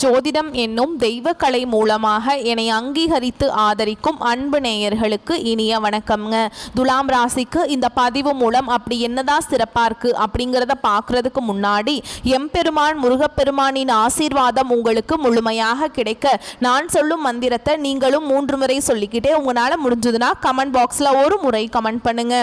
ஜோதிடம் என்னும் தெய்வக்கலை மூலமாக என்னை அங்கீகரித்து ஆதரிக்கும் அன்பு நேயர்களுக்கு இனிய வணக்கம்ங்க. துலாம் ராசிக்கு இந்த பதிவு மூலம் அப்படி என்னதான் சிறப்பாக இருக்குது அப்படிங்கிறத பார்க்குறதுக்கு முன்னாடி எம்பெருமான் முருகப்பெருமானின் ஆசீர்வாதம் உங்களுக்கு முழுமையாக கிடைக்க நான் சொல்லும் மந்திரத்தை நீங்களும் 3 முறை சொல்லிக்கிட்டே உங்களால் முடிஞ்சதுன்னா கமெண்ட் பாக்ஸில் ஒரு முறை கமெண்ட் பண்ணுங்க.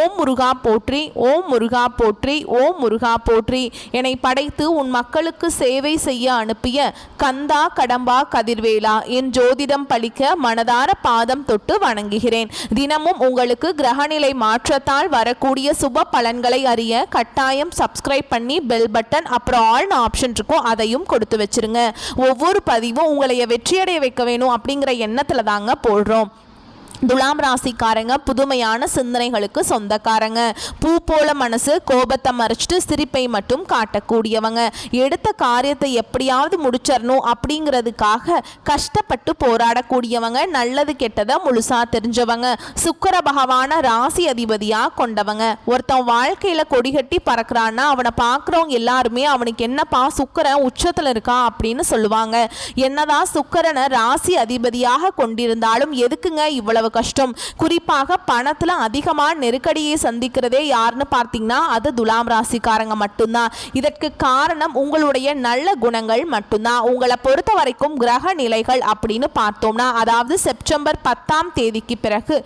ஓம் முருகா போற்றி, ஓம் முருகா போற்றி, ஓம் முருகா போற்றி. என்னை படைத்து உன் மக்களுக்கு சேவை செய்ய அனுப்பிய கந்தா கடம்பா கதிர்வேலா என் ஜோதிடம் பழிக்க மனதார பாதம் தொட்டு வணங்குகிறேன். தினமும் உங்களுக்கு கிரகநிலை மாற்றத்தால் வரக்கூடிய சுப பலன்களை அறிய கட்டாயம் சப்ஸ்கிரைப் பண்ணி பெல் பட்டன் அப்புறம் ஆல்னு ஆப்ஷன் இருக்கும், அதையும் கொடுத்து வச்சிருங்க. ஒவ்வொரு பதிவும் உங்களைய வெற்றியடைய வைக்க வேணும் அப்படிங்கிற எண்ணத்துல தாங்க போடுறோம். துலாம் ராசிக்காரங்க புதுமையான சிந்தனைகளுக்கு சொந்தக்காரங்க. பூ போல மனசு, கோபத்தை மறைச்சிட்டு சிரிப்பை மட்டும் காட்டக்கூடியவங்க. எடுத்த காரியத்தை எப்படியாவது முடிச்சிடணும் அப்படிங்கிறதுக்காக கஷ்டப்பட்டு போராடக்கூடியவங்க. நல்லது கெட்டதை முழுசா தெரிஞ்சவங்க. சுக்கிர பகவான ராசி அதிபதியா கொண்டவங்க. ஒருத்தன் வாழ்க்கையில கொடிகட்டி பறக்கிறான்னா அவனை பார்க்குறவங்க எல்லாருமே அவனுக்கு என்னப்பா சுக்கிரன் உச்சத்தில் இருக்கா அப்படின்னு சொல்லுவாங்க. என்னதான் சுக்கிரனை ராசி அதிபதியாக கொண்டிருந்தாலும் எதுக்குங்க இவ்வளவு கஷ்டம்? குறிப்பாக பணத்துல அதிகமான நெருக்கடியை சந்திக்கிறதே யாருன்னு பார்த்தீங்கன்னா அது துலாம் ராசிக்காரங்க மட்டும்தான். இதற்கு காரணம் உங்களுடைய நல்ல குணங்கள் மட்டும்தான். உங்களை பொறுத்த வரைக்கும் கிரக நிலைகள் அப்படின்னு பார்த்தோம்னா, அதாவது செப்டம்பர் 10ஆம் தேதிக்கு பிறகு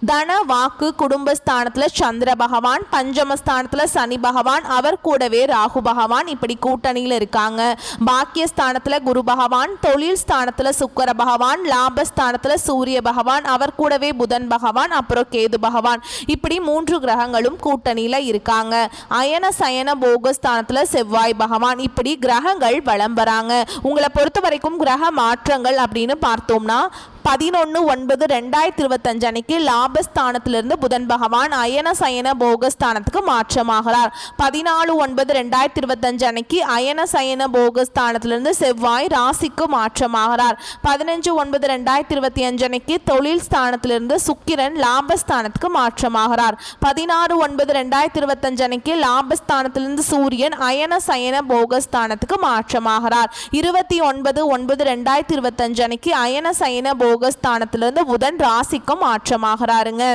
தன வாக்கு குடும்பஸ்தானத்தில் சந்திர பகவான், பஞ்சமஸ்தானத்தில் சனி பகவான், அவர் கூடவே ராகு பகவான் இப்படி கூட்டணியில் இருக்காங்க. பாக்கியஸ்தானத்தில் குரு பகவான், தொழில் ஸ்தானத்தில் சுக்கிர பகவான், லாபஸ்தானத்தில் சூரிய பகவான், அவர் கூடவே புதன் பகவான், அப்புறம் கேது பகவான் இப்படி 3 கிரகங்களும் கூட்டணியில் இருக்காங்க. அயன சயன போகஸ்தானத்தில் செவ்வாய் பகவான் இப்படி கிரகங்கள் வலம் வராங்க. உங்களை பொறுத்த வரைக்கும் கிரக மாற்றங்கள் அப்படின்னு பார்த்தோம்னா 11/9/2025 அன்னைக்கு லாபஸ்தானத்திலிருந்து புதன் பகவான் அயன சயன போகஸ்தானத்துக்கு மாற்றமாகிறார். 14/9/2025 அன்னைக்கு அயன சயன போகஸ்தானத்திலிருந்து செவ்வாய் ராசிக்கு மாற்றமாகிறார். 15/9/2025 அன்னைக்கு தொழில் ஸ்தானத்திலிருந்து சுக்கிரன் லாபஸ்தானத்துக்கு மாற்றமாகிறார். 16/9/2025 அன்னைக்கு லாபஸ்தானத்திலிருந்து சூரியன் அயன சயன போகஸ்தானத்துக்கு மாற்றமாகிறார். 29/9/2025 அன்னைக்கு அயன சயன போகஸ்தானத்திலிருந்து புதன் ராசிக்கும் மாற்றமாகிறாருங்க.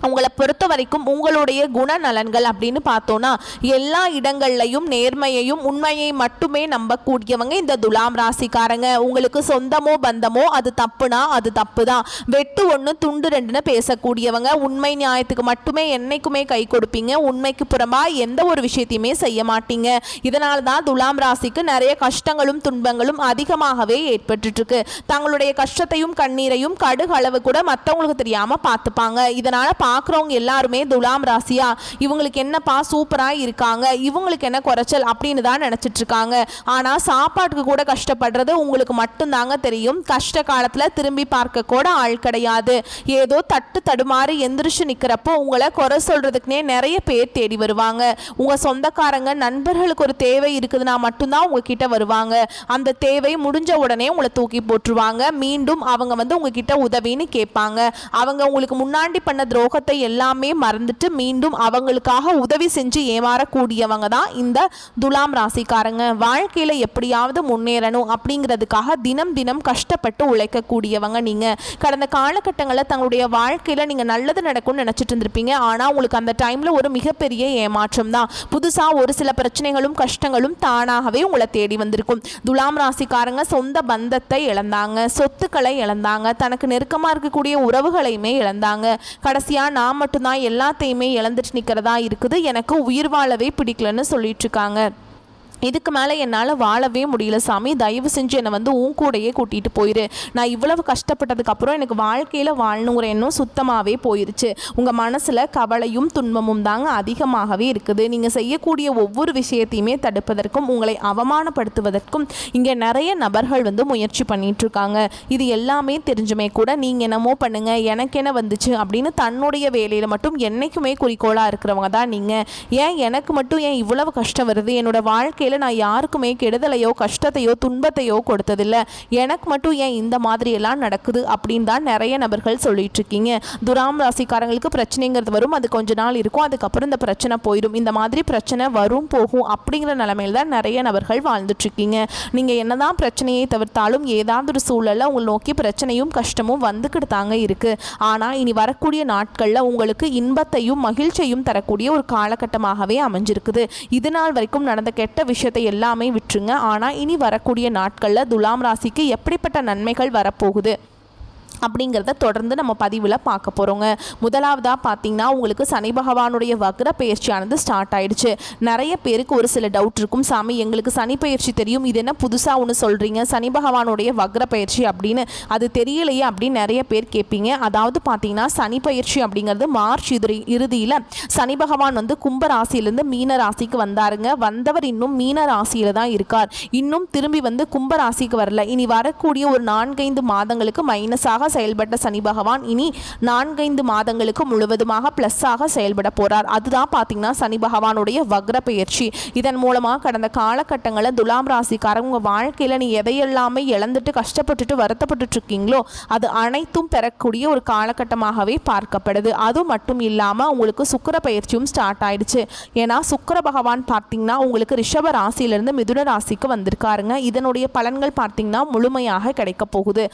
உங்களை பொறுத்த வரைக்கும் உங்களுடைய குணநலன்கள் அப்படின்னு பார்த்தோன்னா எல்லா இடங்கள்லையும் நேர்மையையும் உண்மையை மட்டுமே நம்பக்கூடியவங்க இந்த துலாம் ராசிக்காரங்க. உங்களுக்கு சொந்தமோ பந்தமோ அது தப்புனா அது தப்பு தான். வெட்டு 1 துண்டு 2ன்னு பேசக்கூடியவங்க. உண்மை நியாயத்துக்கு மட்டுமே என்னைக்குமே கை கொடுப்பீங்க. உண்மைக்கு புறம்பா எந்த ஒரு விஷயத்தையுமே செய்ய மாட்டீங்க. இதனால தான் துலாம் ராசிக்கு நிறைய கஷ்டங்களும் துன்பங்களும் அதிகமாகவே ஏற்பட்டு இருக்கு. தங்களுடைய கஷ்டத்தையும் கண்ணீரையும் கடுகளவு கூட மற்றவங்களுக்கு தெரியாம பார்த்துப்பாங்க. இதனால பார்க்குறவங்க எல்லாருமே துலாம் ராசியா இவங்களுக்கு என்னப்பா சூப்பராக இருக்காங்க, இவங்களுக்கு என்ன குறைச்சல் அப்படின்னு தான் நினச்சிட்டு இருக்காங்க. ஆனால் சாப்பாட்டுக்கு கூட கஷ்டப்படுறது உங்களுக்கு மட்டும்தாங்க தெரியும். கஷ்ட காலத்தில் திரும்பி பார்க்க கூட ஆள் கிடையாது. ஏதோ தட்டு தடுமாறி எந்திரிச்சு நிற்கிறப்போ உங்களை குறை சொல்கிறதுக்குனே நிறைய பேர் தேடி வருவாங்க. உங்கள் சொந்தக்காரங்க நண்பர்களுக்கு ஒரு தேவை இருக்குதுன்னா மட்டும்தான் உங்ககிட்ட வருவாங்க. அந்த தேவை முடிஞ்ச உடனே உங்களை தூக்கி போட்டுருவாங்க. மீண்டும் அவங்க உங்ககிட்ட உதவின்னு கேட்பாங்க. அவங்க உங்களுக்கு முன்னாடி பண்ண துரோகத்தை எல்லாமே மறந்துட்டு மீண்டும் அவங்களுக்காக உதவி செஞ்சு ஏமாறக்கூடியவங்க தான் இந்த துலாம் ராசிக்காரங்க. வாழ்க்கையில எப்படியாவது முன்னேறணும் அப்படிங்கிறதுக்காக தினம் தினம் கஷ்டப்பட்டு உழைக்கக்கூடியவங்க நீங்க. கடந்த காலகட்டங்களில் தங்களுடைய வாழ்க்கையில நீங்க நல்லது நடக்கும்னு நினைச்சிட்டு இருந்திருப்பீங்க. ஆனா உங்களுக்கு அந்த டைம்ல ஒரு மிகப்பெரிய ஏமாற்றம் தான். புதுசா ஒரு சில பிரச்சனைகளும் கஷ்டங்களும் தானாகவே உங்களை தேடி வந்திருக்கும். துலாம் ராசிக்காரங்க சொந்த பந்தத்தை இழந்தாங்க, சொத்துக்களை இழந்தாங்க, தனக்கு நெருக்கமா இருக்கக்கூடிய உறவுகளையுமே இழந்தாங்க. கடைசியா நான் மட்டும்தான் எல்லாத்தையுமே இழந்துட்டு நிற்கிறதா இருக்குது, எனக்கு உயிர் வாழவே பிடிக்கலன்னு சொல்லிட்டு இருக்காங்க. இதுக்கு மேலே என்னால் வாழவே முடியல சாமி, தயவு செஞ்சு என்னை உன் கூடையே கூட்டிகிட்டு போயிரு. நான் இவ்வளவு கஷ்டப்பட்டதுக்கப்புறம் எனக்கு வாழ்க்கையில் வாழணுங்கிற எண்ணம் சுத்தமாகவே போயிருச்சு. உங்கள் மனசில் கவலையும் துன்பமும் தாங்க அதிகமாகவே இருக்குது. நீங்கள் செய்யக்கூடிய ஒவ்வொரு விஷயத்தையுமே தடுப்பதற்கும் உங்களை அவமானப்படுத்துவதற்கும் இங்கே நிறைய நபர்கள் முயற்சி பண்ணிகிட்ருக்காங்க. இது எல்லாமே தெரிஞ்சுமே கூட நீங்கள் என்னமோ பண்ணுங்கள், எனக்கு என்ன வந்துச்சு அப்படின்னு தன்னுடைய வேலையில் மட்டும் என்றைக்குமே குறிக்கோளாக இருக்கிறவங்க தான் நீங்கள். ஏன் எனக்கு மட்டும் ஏன் இவ்வளவு கஷ்டம் வருது, என்னோட வாழ்க்கையில் வாழ்க்கையில் நான் யாருக்குமே கெடுதலையோ கஷ்டத்தையோ துன்பத்தையோ கொடுத்ததில்லை, எனக்கு மட்டும் ஏன் இந்த மாதிரியெல்லாம் நடக்குது அப்படின்னு தான் நிறைய நபர்கள் சொல்லிட்டு இருக்கீங்க. துலாம் ராசிக்காரங்களுக்கு பிரச்சனைங்கிறது வரும், அது கொஞ்ச நாள் இருக்கும், அதுக்கப்புறம் இந்த பிரச்சனை போயிடும். இந்த மாதிரி பிரச்சனை வரும் போகும் அப்படிங்கிற நிலைமையில் தான் நிறைய நபர்கள் வாழ்ந்துட்டு இருக்கீங்க. நீங்கள் என்னதான் பிரச்சனையை தவிர்த்தாலும் ஏதாவது ஒரு சூழலில் உங்களை நோக்கி பிரச்சனையும் கஷ்டமும் வந்துக்கிட்டு தாங்க இருக்குது. ஆனால் இனி வரக்கூடிய நாட்களில் உங்களுக்கு இன்பத்தையும் மகிழ்ச்சியையும் தரக்கூடிய ஒரு காலகட்டமாகவே அமைஞ்சிருக்குது. இது நாள் வரைக்கும் நடந்த கெட்ட விஷயத்தை எல்லாமே விட்டுருங்க. ஆனால் இனி வரக்கூடிய நாட்களில் துலாம் ராசிக்கு எப்படிப்பட்ட நன்மைகள் வரப்போகுது அப்படிங்கிறத தொடர்ந்து நம்ம பதிவில் பார்க்க போகிறோங்க. முதலாவதாக பார்த்தீங்கன்னா உங்களுக்கு சனி பகவானுடைய வக்ர பயிற்சியானது ஸ்டார்ட் ஆயிடுச்சு. நிறைய பேருக்கு ஒரு சில டவுட் இருக்கும், சாமி எங்களுக்கு சனி பயிற்சி தெரியும், இது என்ன புதுசாக ஒன்று சொல்கிறீங்க, சனி பகவானுடைய வக்ர பயிற்சி அப்படின்னு அது தெரியலையே அப்படின்னு நிறைய பேர் கேட்பீங்க. அதாவது பார்த்தீங்கன்னா சனி பயிற்சி அப்படிங்கிறது மார்ச் இறுதியில் சனி பகவான் வந்து கும்ப ராசியிலேருந்து மீன ராசிக்கு வந்தாருங்க. வந்தவர் இன்னும் மீன ராசியில் தான் இருக்கார், இன்னும் திரும்பி வந்து கும்ப ராசிக்கு வரல. இனி வரக்கூடிய ஒரு 4-5 மாதங்களுக்கு மைனஸாக செயல்பட்ட சனி பகவான் இனி 4-5 மாதங்களுக்கு முழுவதுமாக பிளஸ்ஸாக செயல்பட போறார். அதுதான் பார்த்தீங்கன்னா சனி பகவானுடைய வக்ர பயிற்சி. இதன் மூலமாக கடந்த காலகட்டங்களில் துலாம் ராசிக்காரங்க உங்கள் வாழ்க்கையில் நீ எதையெல்லாமே இழந்துட்டு கஷ்டப்பட்டுட்டு வருத்தப்பட்டு இருக்கீங்களோ அது அனைத்தும் பெறக்கூடிய ஒரு காலகட்டமாகவே பார்க்கப்படுது. அது மட்டும் இல்லாமல் உங்களுக்கு சுக்கிர பயிற்சியும் ஸ்டார்ட் ஆயிடுச்சு. ஏன்னா சுக்கிர பகவான் பார்த்தீங்கன்னா உங்களுக்கு ரிஷப ராசியிலிருந்து மிதுன ராசிக்கு வந்திருக்காருங்க. இதனுடைய பலன்கள் பார்த்தீங்கன்னா முழுமையாக கிடைக்க போகுது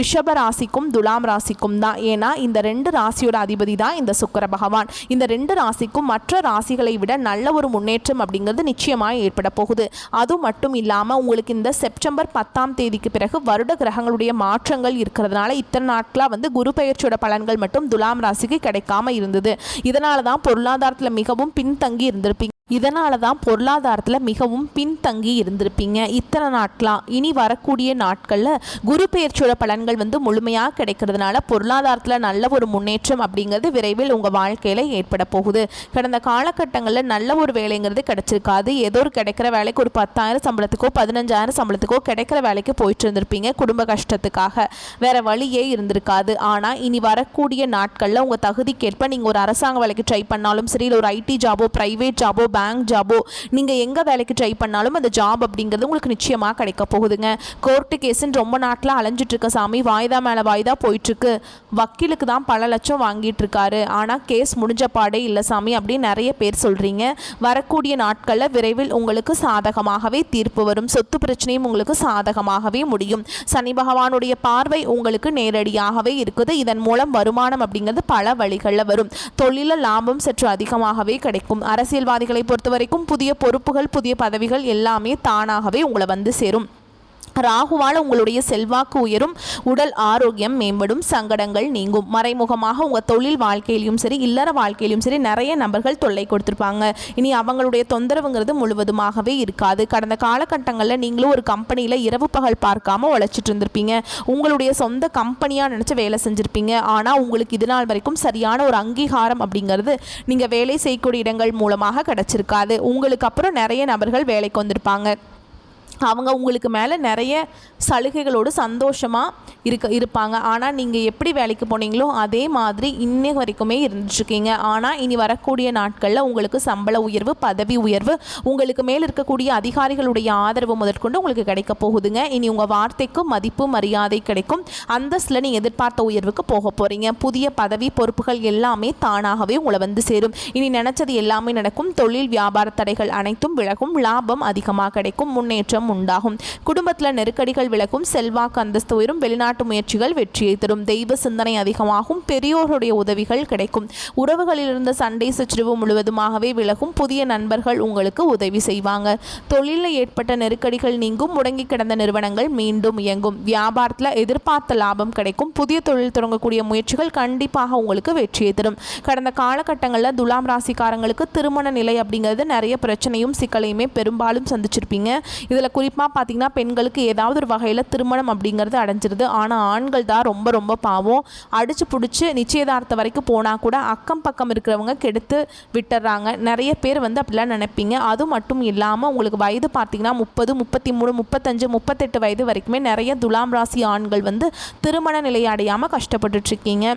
ரிஷப ராசிக்கும் துலாம் ராசிக்கும் தான். ஏன்னா இந்த 2 ராசியோட அதிபதி தான் இந்த சுக்கிர பகவான். இந்த 2 ராசிக்கும் மற்ற ராசிகளை விட நல்ல ஒரு முன்னேற்றம் அப்படிங்கிறது நிச்சயமாக ஏற்பட போகுது. அது மட்டும் இல்லாமல் உங்களுக்கு இந்த செப்டம்பர் 10ஆம் தேதிக்கு பிறகு வருட கிரகங்களுடைய மாற்றங்கள் இருக்கிறதுனால இத்தனை நாட்களாக வந்து குரு பெயர்ச்சியோட பலன்கள் மட்டும் துலாம் ராசிக்கு கிடைக்காம இருந்தது. இதனால தான் பொருளாதாரத்தில் மிகவும் பின்தங்கி இருந்திருப்பீங்க. இத்தனை நாட்களாக. இனி வரக்கூடிய நாட்களில் குரு பெயர்ச்சியோட பலன்கள் வந்து முழுமையாக கிடைக்கிறதுனால பொருளாதாரத்தில் நல்ல ஒரு முன்னேற்றம் அப்படிங்கிறது விரைவில் உங்கள் வாழ்க்கையில் ஏற்பட போகுது. கடந்த காலகட்டங்களில் நல்ல ஒரு வேலைங்கிறது கிடைச்சிருக்காது. ஏதோ ஒரு கிடைக்கிற வேலைக்கு ஒரு 10,000 சம்பளத்துக்கோ 15,000 சம்பளத்துக்கோ கிடைக்கிற வேலைக்கு போயிட்டு இருந்திருப்பீங்க குடும்ப கஷ்டத்துக்காக, வேற வழியே இருந்திருக்காது. ஆனால் இனி வரக்கூடிய நாட்களில் உங்கள் தகுதிக்கேற்ப நீங்கள் ஒரு அரசாங்க வேலைக்கு ட்ரை பண்ணாலும் சரி, இல்லை ஒரு ஐடி ஜாபோ ப்ரைவேட் ஜாபோ பேங்க் ஜாபோ நீங்கள் எங்கே வேலைக்கு ட்ரை பண்ணாலும் அந்த ஜாப் அப்படிங்கிறது உங்களுக்கு நிச்சயமாக கிடைக்க போகுதுங்க. கோர்ட்டு கேஸுன்னு ரொம்ப நாட்டில் அலைஞ்சிட்டு இருக்க சாமி, வாய்தா மேலே வாய்தா போயிட்டுருக்கு, வக்கீலுக்கு தான் பல லட்சம் வாங்கிட்டு இருக்காரு, ஆனால் கேஸ் முடிஞ்ச பாடே இல்லை சாமி அப்படின்னு நிறைய பேர் சொல்கிறீங்க. வரக்கூடிய நாட்களில் விரைவில் உங்களுக்கு சாதகமாகவே தீர்ப்பு வரும். சொத்து பிரச்சனையும் உங்களுக்கு சாதகமாகவே முடியும். சனி பகவானுடைய பார்வை உங்களுக்கு நேரடியாகவே இருக்குது. இதன் மூலம் வருமானம் அப்படிங்கிறது பல வழிகளில் வரும். தொழில லாபம் சற்று அதிகமாகவே கிடைக்கும். அரசியல்வாதிகளை பொறுத்த வரைக்கும் புதிய பொறுப்புகள் புதிய பதவிகள் எல்லாமே தானாகவே உங்களை வந்து சேரும். ராகுவால் உங்களுடைய செல்வாக்கு உயரும், உடல் ஆரோக்கியம் மேம்படும், சங்கடங்கள் நீங்கும். மறைமுகமாக உங்கள் தொழில் வாழ்க்கையிலும் சரி இல்லற வாழ்க்கையிலும் சரி நிறைய நபர்கள் தொல்லை கொடுத்துருப்பாங்க. இனி அவங்களுடைய தொந்தரவுங்கிறது முழுவதுமாகவே இருக்காது. கடந்த காலகட்டங்களில் நீங்களும் ஒரு கம்பெனியில் இரவு பகல் பார்க்காம உழைச்சிட்டு இருந்திருப்பீங்க. உங்களுடைய சொந்த கம்பெனியாக நினச்சி வேலை செஞ்சுருப்பீங்க. ஆனால் உங்களுக்கு இது நாள் வரைக்கும் சரியான ஒரு அங்கீகாரம் அப்படிங்கிறது நீங்கள் வேலை செய்யக்கூடிய இடங்கள் மூலமாக கிடச்சிருக்காது. உங்களுக்கு அப்புறம் நிறைய நபர்கள் வேலைக்கு வந்திருப்பாங்க. அவங்க உங்களுக்கு மேலே நிறைய சலுகைகளோடு சந்தோஷமாக இருப்பாங்க. ஆனால் நீங்கள் எப்படி வேலைக்கு போனீங்களோ அதே மாதிரி இன்னை வரைக்குமே இருந்துட்டுருக்கீங்க. ஆனால் இனி வரக்கூடிய நாட்களில் உங்களுக்கு சம்பள உயர்வு பதவி உயர்வு உங்களுக்கு மேலே இருக்கக்கூடிய அதிகாரிகளுடைய ஆதரவு முதற்கொண்டு உங்களுக்கு கிடைக்க போகுதுங்க. இனி உங்கள் வார்த்தைக்கு மதிப்பு மரியாதை கிடைக்கும். அந்தஸ்தில் நீங்கள் எதிர்பார்த்த உயர்வுக்கு போக போகிறீங்க. புதிய பதவி பொறுப்புகள் எல்லாமே தானாகவே உங்களை வந்து சேரும். இனி நினச்சது எல்லாமே நடக்கும். தொழில் வியாபார தடைகள் அனைத்தும் விலகும். லாபம் அதிகமாக கிடைக்கும். முன்னேற்றம் உண்டாகும். குடும்பத்தில் நெருக்கடிகள் விலகும். செல்வாக்கு அந்தஸ்து உயரும். வெளிநாட்டு முயற்சிகள் வெற்றியை தரும். தெய்வ சிந்தனை அதிகமாகும். பெரியோருடைய உதவிகள் கிடைக்கும். உறவுகளில் இருந்த சண்டை சச்சரவு முழுவதுமாகவே விலகும். புதிய நண்பர்கள் உங்களுக்கு உதவி செய்வாங்க. தொழிலில் ஏற்பட்ட நெருக்கடிகள் நீங்கும். முடங்கி கிடந்த நிறுவனங்கள் மீண்டும் இயங்கும். வியாபாரத்தில் எதிர்பார்த்த லாபம் கிடைக்கும். புதிய தொழில் தொடங்கக்கூடிய முயற்சிகள் கண்டிப்பாக உங்களுக்கு வெற்றியை தரும். கடந்த காலகட்டங்களில் துலாம் ராசிக்காரங்களுக்கு திருமண நிலை அப்படிங்கிறது நிறைய பிரச்சனையும் சிக்கலையுமே பெரும்பாலும் சந்திச்சிருப்பீங்க. இதில் குறிப்பாக பார்த்தீங்கன்னா பெண்களுக்கு ஏதாவது ஒரு வகையில் திருமணம் அப்படிங்கிறது அடைஞ்சிருது. ஆனால் ஆண்கள் தான் ரொம்ப ரொம்ப பாவம். அடிச்சு பிடிச்சி நிச்சயதார்த்தம் வரைக்கும் போனால் கூட அக்கம் பக்கம் இருக்கிறவங்க கெடுத்து விட்டுறாங்க. நிறைய பேர் வந்து அப்படிலாம் நினைப்பீங்க. அது மட்டும் இல்லாமல் உங்களுக்கு வயது பார்த்தீங்கன்னா 30, 33, 35, 38 வயது வரைக்குமே நிறைய துலாம் ராசி ஆண்கள் வந்து திருமண நிலையை அடையாமல் கஷ்டப்பட்டுட்ருக்கீங்க.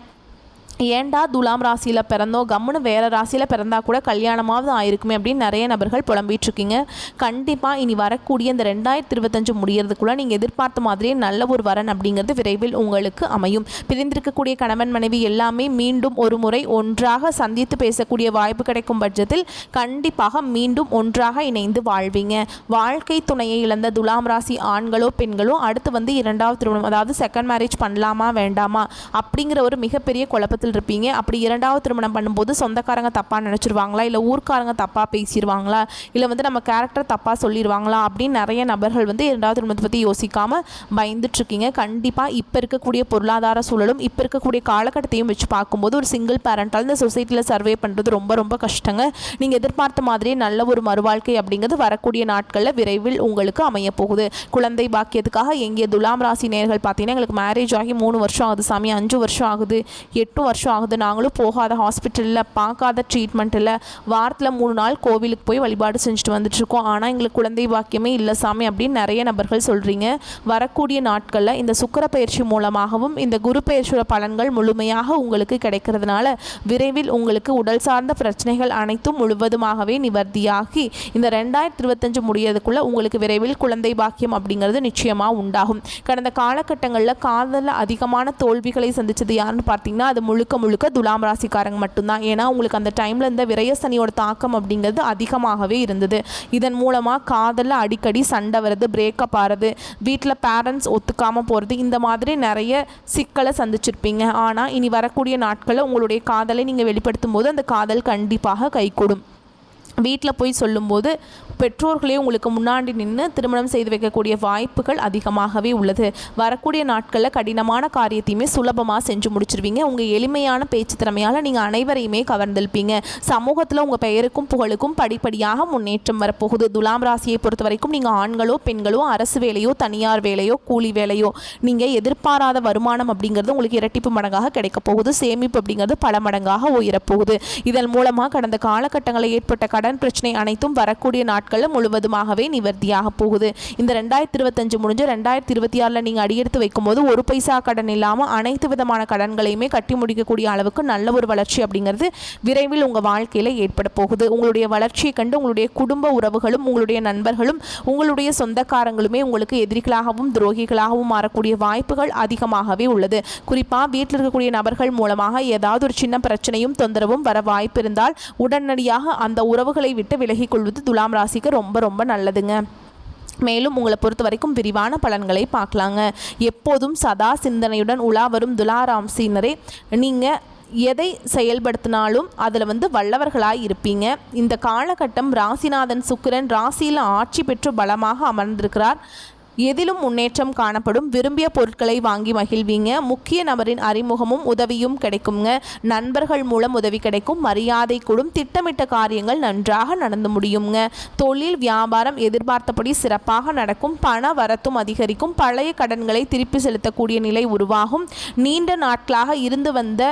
ஏண்டா துலாம் ராசியில் பிறந்தோம், கம்முன்னு வேறு ராசியில் பிறந்தா கூட கல்யாணமாவது ஆயிருக்குமே அப்படின்னு நிறைய நபர்கள் புலம்பிகிட்ருக்கீங்க. கண்டிப்பாக இனி வரக்கூடிய இந்த 2025 முடியறதுக்குள்ளே நீங்கள் எதிர்பார்த்த மாதிரியே நல்ல ஒரு வரன் அப்படிங்கிறது விரைவில் உங்களுக்கு அமையும். பிரிந்திருக்கக்கூடிய கணவன் மனைவி எல்லாமே மீண்டும் ஒரு முறை ஒன்றாக சந்தித்து பேசக்கூடிய வாய்ப்பு கிடைக்கும் பட்சத்தில் கண்டிப்பாக மீண்டும் ஒன்றாக இணைந்து வாழ்வீங்க. வாழ்க்கை துணையை இழந்த துலாம் ராசி ஆண்களோ பெண்களோ அடுத்து இரண்டாவது திருமணம், அதாவது செகண்ட் மேரேஜ் பண்ணலாமா வேண்டாமா அப்படிங்கிற ஒரு மிகப்பெரிய குழப்பத்தில் இருப்பீங்க. அப்படி இரண்டாவது திருமணம் பண்ணும்போது சொந்தக்காரங்க தப்பாக நினச்சிருவாங்களா, இல்லை ஊர்க்காரங்க தப்பாக பேசிடுவாங்களா, இல்லை நம்ம கேரக்டர் தப்பாக சொல்லிடுவாங்களா அப்படின்னு நிறைய நபர்கள் இரண்டாவது திருமணத்தை பற்றி யோசிக்காமல் பயந்துட்டுருக்கீங்க. கண்டிப்பாக இப்போ இருக்கக்கூடிய பொருளாதார சூழலும் இப்போ இருக்கக்கூடிய காலகட்டத்தையும் வச்சு பார்க்கும்போது ஒரு சிங்கிள் பேரண்டால் இந்த சொசைட்டியில் சர்வே பண்ணுறது ரொம்ப ரொம்ப கஷ்டங்க. நீங்கள் எதிர்பார்த்த மாதிரியே நல்ல ஒரு மறுவாழ்க்கை அப்படிங்கிறது வரக்கூடிய நாட்களில் விரைவில் உங்களுக்கு அமைய போகுது. குழந்தை பாக்கியத்துக்காக எங்கே துலாம் ராசி நேயர்கள் பார்த்தீங்கன்னா எங்களுக்கு மேரேஜ் ஆகி 3 வருஷம் ஆகுது சாமி, 5 வருஷம் ஆகுது, 8 வருஷம் ஆகுது, நாங்களும் போகாத ஹாஸ்பிட்டலில் பார்க்காத ட்ரீட்மெண்ட்டில் வாரத்தில் 3 நாள் கோவிலுக்கு போய் வழிபாடு செஞ்சுட்டு வந்துட்டுருக்கோம், ஆனால் எங்களுக்கு குழந்தை பாக்கியமே இல்லை சாமி அப்படின்னு நிறைய நபர்கள் சொல்கிறீங்க. வரக்கூடிய நாட்களில் இந்த சுக்கிர பயிற்சி மூலமாகவும் இந்த குரு பயிற்சியோட பலன்கள் முழுமையாக உங்களுக்கு கிடைக்கிறதுனால விரைவில் உங்களுக்கு உடல் சார்ந்த பிரச்சனைகள் அனைத்தும் முழுவதுமாகவே நிவர்த்தியாகி இந்த 2025 முடியறதுக்குள்ளே உங்களுக்கு விரைவில் குழந்தை பாக்கியம் அப்படிங்கிறது நிச்சயமாக உண்டாகும். கடந்த காலகட்டங்களில் காதலில் அதிகமான தோல்விகளை சந்தித்தது யாருன்னு பார்த்தீங்கன்னா அது முழுக்க துலாம் ராசிக்காரங்க மட்டும்தான். ஏன்னா உங்களுக்கு அந்த டைமில் இந்த விரய சனியோட தாக்கம் அப்படிங்கிறது அதிகமாகவே இருந்தது. இதன் மூலமாக காதலில் அடிக்கடி சண்டை வருது, பிரேக்கப் ஆகிறது, வீட்டில் பேரண்ட்ஸ் ஒத்துக்காமல் போகிறது, இந்த மாதிரி நிறைய சிக்கலை சந்திச்சிருப்பீங்க. ஆனால் இனி வரக்கூடிய நாட்களில் உங்களுடைய காதலை நீங்கள் வெளிப்படுத்தும் போது அந்த காதல் கண்டிப்பாக கைகூடும். வீட்டில் போய் சொல்லும்போது பெற்றோர்களே உங்களுக்கு முன்னாடி நின்று திருமணம் செய்து வைக்கக்கூடிய வாய்ப்புகள் அதிகமாகவே உள்ளது. வரக்கூடிய நாட்களில் கடினமான காரியத்தையுமே சுலபமாக செஞ்சு முடிச்சிருவீங்க. உங்கள் எளிமையான பேச்சு திறமையால் நீங்கள் அனைவரையுமே கவர்ந்திருப்பீங்க. சமூகத்தில் உங்கள் பெயருக்கும் புகழுக்கும் படிப்படியாக முன்னேற்றம் வரப்போகுது. துலாம் ராசியை பொறுத்த வரைக்கும் நீங்கள் ஆண்களோ பெண்களோ அரசு வேலையோ தனியார் வேலையோ கூலி வேலையோ நீங்கள் எதிர்பாராத வருமானம் அப்படிங்கிறது உங்களுக்கு இரட்டிப்பு மடங்காக கிடைக்க போகுது. சேமிப்பு அப்படிங்கிறது பல மடங்காக உயரப்போகுது. இதன் மூலமாக கடந்த காலகட்டங்களில் ஏற்பட்ட கடன் பிரச்சனை அனைத்தும் வரக்கூடிய நாட்களில் முழுவதுமாகவே நிவர்த்தியாக போகுது. இந்த 2025 முடிஞ்சு 2026 நீங்கள் அடியெடுத்து வைக்கும்போது ஒரு பைசா கடன் இல்லாமல் அனைத்து விதமான கடன்களையுமே கட்டி முடிக்கக்கூடிய அளவுக்கு நல்ல ஒரு வளர்ச்சி அப்படிங்கிறது விரைவில் உங்கள் வாழ்க்கையில் ஏற்பட போகுது. உங்களுடைய வளர்ச்சியை கண்டு உங்களுடைய குடும்ப உறவுகளும் உங்களுடைய நண்பர்களும் உங்களுடைய சொந்தக்காரங்களுமே உங்களுக்கு எதிரிகளாகவும் துரோகிகளாகவும் மாறக்கூடிய வாய்ப்புகள் அதிகமாகவே உள்ளது. குறிப்பாக வீட்டில் இருக்கக்கூடிய நபர்கள் மூலமாக ஏதாவது ஒரு சின்ன பிரச்சனையும் தொந்தரவும் வர வாய்ப்பு இருந்தால் உடனடியாக அந்த உறவுகளை விட்டு விலகிக் கொள்வது துலாம் ராசிக்கு ரொம்ப ரொம்ப நல்லதுங்க. மேலும் உங்களை பொறுத்த வரைக்கும் விரிவான பலன்களை பார்க்கலாங்க. எப்போதும் சதா சிந்தனையுடன் உலா வரும் துலா ராசினரே, நீங்கள் எதை செயல்படுத்தினாலும் அதில் வல்லவர்களாக இருப்பீங்க. இந்த காலகட்டம் ராசிநாதன் சுக்கிரன் ராசியில் ஆட்சி பெற்று பலமாக அமர்ந்திருக்கிறார். எதிலும் முன்னேற்றம் காணப்படும். விரும்பிய பொருட்களை வாங்கி மகிழ்வீங்க. முக்கிய நபரின் அறிமுகமும் உதவியும் கிடைக்குங்க. நண்பர்கள் மூலம் உதவி கிடைக்கும். மரியாதை கூடும். திட்டமிட்ட காரியங்கள் நன்றாக நடந்து முடியுங்க. தொழில் வியாபாரம் எதிர்பார்த்தபடி சிறப்பாக நடக்கும். பண வரத்தும் அதிகரிக்கும். பழைய கடன்களை திருப்பி செலுத்தக்கூடிய நிலை உருவாகும். நீண்ட நாட்களாக இருந்து வந்த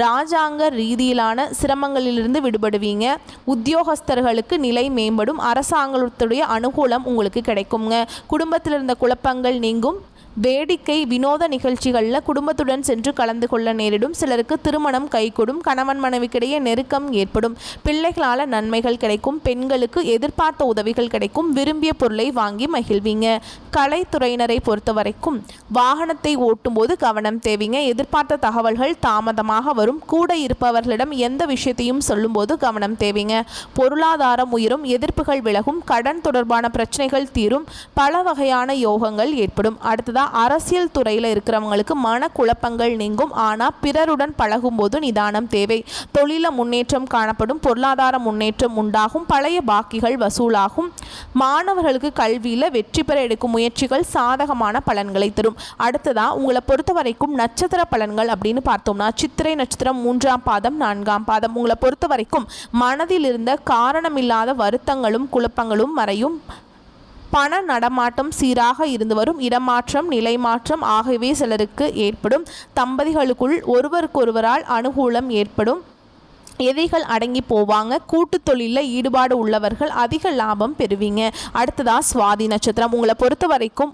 ராஜாங்க ரீதியிலான சிரமங்களிலிருந்து விடுபடுவீங்க. உத்தியோகஸ்தர்களுக்கு நிலை மேம்படும். அரசாங்கத்துடைய அனுகூலம் உங்களுக்கு கிடைக்குங்க. குடும்பத்தில் இருந்த குழப்பங்கள் நீங்கும். வேடிக்கை வினோத நிகழ்ச்சிகளில் குடும்பத்துடன் சென்று கலந்து கொள்ள நேரிடும். சிலருக்கு திருமணம் கைகூடும். கணவன் மனைவிக்கிடையே நெருக்கம் ஏற்படும். பிள்ளைகளால் நன்மைகள் கிடைக்கும். பெண்களுக்கு எதிர்பார்த்த உதவிகள் கிடைக்கும். விரும்பிய பொருளை வாங்கி மகிழ்வீங்க. கலைத்துறையினரை பொறுத்த வரைக்கும் வாகனத்தை ஓட்டும்போது கவனம் தேவைங்க. எதிர்பார்த்த தகவல்கள் தாமதமாக வரும். கூட இருப்பவர்களிடம் எந்த விஷயத்தையும் சொல்லும்போது கவனம் தேவைங்க. பொருளாதாரம் உயரும். எதிர்ப்புகள் விலகும். கடன் தொடர்பான பிரச்சனைகள் தீரும். பல வகையான யோகங்கள் ஏற்படும். அடுத்ததாக அரசியல் துறையில் இருக்கிறவங்களுக்கு மனக்குழப்பங்கள் நீங்கும். ஆனால் பிறருடன் பழகும்போது நிதானம் தேவை. தொழில முன்னேற்றம் காணப்படும். பொருளாதார முன்னேற்றம் உண்டாகும். பழைய பாக்கிகள் வசூலாகும். மாணவர்களுக்கு கல்வியில் வெற்றி பெற எடுக்கும் முயற்சிகள் சாதகமான பலன்களை தரும். அடுத்ததா உங்களை பொறுத்த வரைக்கும் நட்சத்திர பலன்கள் அப்படின்னு பார்த்தோம்னா சித்திரை நட்சத்திரம் 3ஆம் பாதம் 4ஆம் பாதம் உங்களை பொறுத்த வரைக்கும் மனதில் இருந்த காரணமில்லாத வருத்தங்களும் குழப்பங்களும் மறையும். பண நடமாட்டம் சீராக இருந்து வரும். இடமாற்றம் நிலை மாற்றம் ஆகியவை சிலருக்கு ஏற்படும். தம்பதிகளுக்குள் ஒருவருக்கொருவரால் அனுகூலம் ஏற்படும். எதிரிகள் அடங்கி போவாங்க. கூட்டு தொழிலில் ஈடுபாடு உள்ளவர்கள் அதிக லாபம் பெறுவீங்க. அடுத்ததாக சுவாதி நட்சத்திரம் உங்களை பொறுத்த வரைக்கும்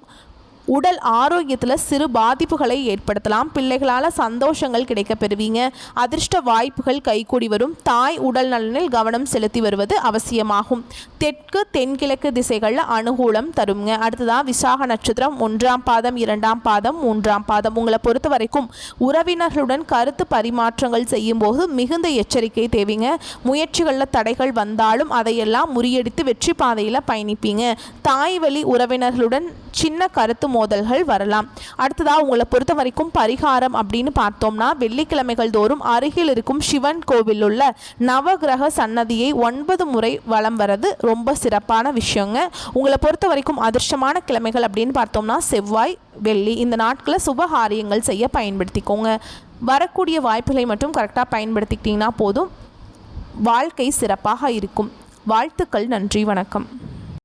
உடல் ஆரோக்கியத்தில் சிறு பாதிப்புகளை ஏற்படுத்தலாம். பிள்ளைகளால் சந்தோஷங்கள் கிடைக்க பெறுவீங்க. அதிர்ஷ்ட வாய்ப்புகள் கைகூடி வரும். தாய் உடல் நலனில் கவனம் செலுத்தி வருவது அவசியமாகும். தெற்கு தென்கிழக்கு திசைகளில் அனுகூலம் தருங்க. அடுத்ததாக விசாக நட்சத்திரம் 1ஆம் பாதம் 2ஆம் பாதம் 3ஆம் பாதம். உங்களை பொறுத்த வரைக்கும் உறவினர்களுடன் கருத்து பரிமாற்றங்கள் செய்யும்போது மிகுந்த எச்சரிக்கை தேவைங்க. முயற்சிகளில் தடைகள் வந்தாலும் அதையெல்லாம் முறியடித்து வெற்றி பாதையில் பயணிப்பீங்க. தாய் வழி உறவினர்களுடன் சின்ன கருத்து மோதல்கள் வரலாம். அடுத்ததாக உங்களை பொறுத்த வரைக்கும் பரிகாரம் அப்படின்னு பார்த்தோம்னா வெள்ளிக்கிழமைகள் தோறும் அருகில் இருக்கும் சிவன் கோவில் உள்ள நவகிரக சன்னதியை 9 முறை வலம் வரது ரொம்ப சிறப்பான விஷயங்க. உங்களை பொறுத்த வரைக்கும் அதிர்ஷ்டமான கிழமைகள் அப்படின்னு பார்த்தோம்னா செவ்வாய் வெள்ளி. இந்த நாட்களை சுபகாரியங்கள் செய்ய பயன்படுத்திக்கோங்க. வரக்கூடிய வாய்ப்புகளை மட்டும் கரெக்டாக பயன்படுத்திக்கிட்டிங்கன்னா போதும், வாழ்க்கை சிறப்பாக இருக்கும். வாழ்த்துக்கள். நன்றி. வணக்கம்.